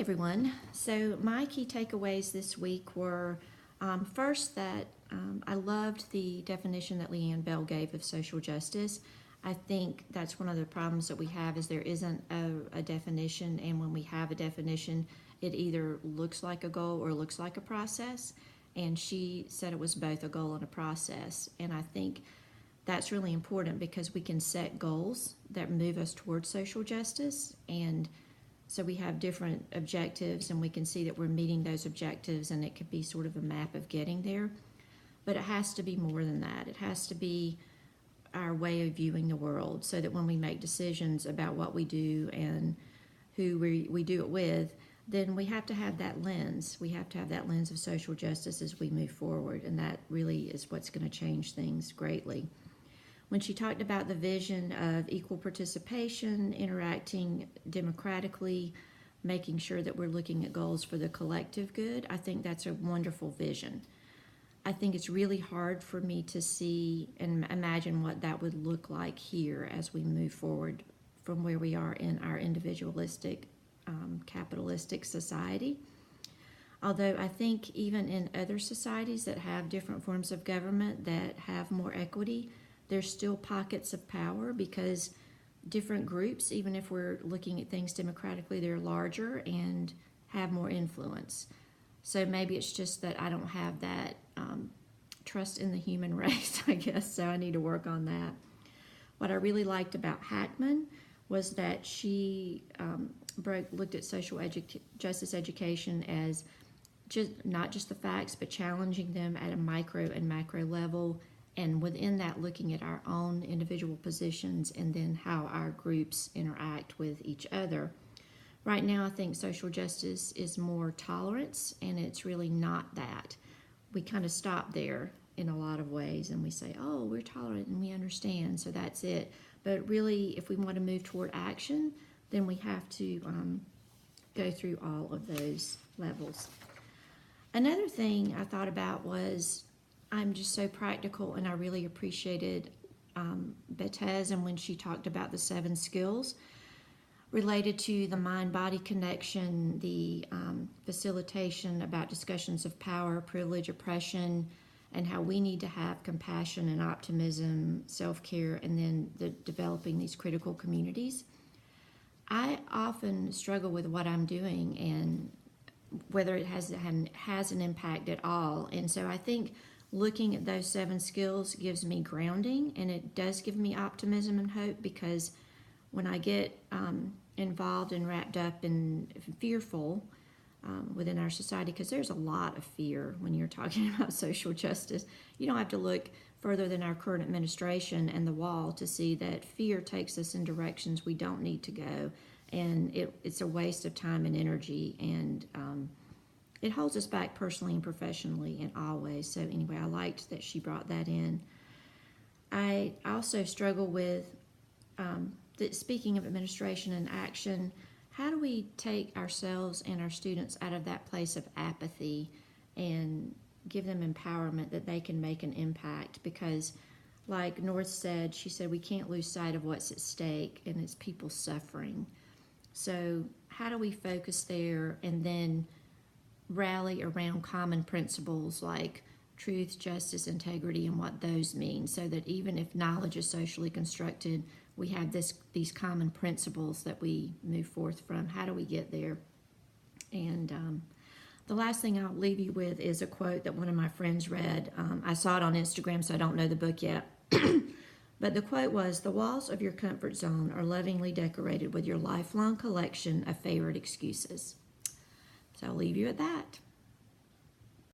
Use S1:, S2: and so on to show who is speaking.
S1: everyone. So my key takeaways this week were first that I loved the definition that Leanne Bell gave of social justice. I think that's one of the problems that we have is there isn't a definition, and when we have a definition, it either looks like a goal or looks like a process. And she said it was both a goal and a process. And I think that's really important because we can set goals that move us towards social justice, and so we have different objectives and we can see that we're meeting those objectives, and it could be sort of a map of getting there. But it has to be more than that. It has to be our way of viewing the world, so that when we make decisions about what we do and who we do it with, then we have to have that lens. We have to have that lens of social justice as we move forward, and that really is what's going to change things greatly. When she talked about the vision of equal participation, interacting democratically, making sure that we're looking at goals for the collective good, I think that's a wonderful vision. I think it's really hard for me to see and imagine what that would look like here as we move forward from where we are in our individualistic, capitalistic society. Although I think even in other societies that have different forms of government that have more equity, there's still pockets of power because different groups, even if we're looking at things democratically, they're larger and have more influence. So maybe it's just that I don't have that trust in the human race, I guess, so I need to work on that. What I really liked about Hackman was that she looked at social justice education as not just the facts, but challenging them at a micro and macro level, and within that looking at our own individual positions and then how our groups interact with each other. Right now, I think social justice is more tolerance, and it's really not that. We kind of stop there in a lot of ways, and we say, oh, we're tolerant and we understand, so that's it. But really, if we want to move toward action, then we have to go through all of those levels. Another thing I thought about was I'm just so practical, and I really appreciated Betez and when she talked about the 7 skills related to the mind-body connection, the facilitation about discussions of power, privilege, oppression, and how we need to have compassion and optimism, self-care, and then developing these critical communities. I often struggle with what I'm doing and whether it has an impact at all. And so I think looking at those 7 skills gives me grounding, and it does give me optimism and hope, because when I get involved and wrapped up and fearful within our society, because there's a lot of fear when you're talking about social justice. You don't have to look further than our current administration and the wall to see that fear takes us in directions we don't need to go, and it's a waste of time and energy, and it holds us back personally and professionally in all ways. So anyway, I liked that she brought that in. I also struggle with, speaking of administration and action, how do we take ourselves and our students out of that place of apathy and give them empowerment that they can make an impact? Because like North said, she said we can't lose sight of what's at stake, and it's people suffering. So how do we focus there and then rally around common principles like truth, justice, integrity, and what those mean, so that even if knowledge is socially constructed, we have these common principles that we move forth from. How do we get there? And the last thing I'll leave you with is a quote that one of my friends read. I saw it on Instagram, so I don't know the book yet. But the quote was, "The walls of your comfort zone are lovingly decorated with your lifelong collection of favorite excuses." So I'll leave you at that.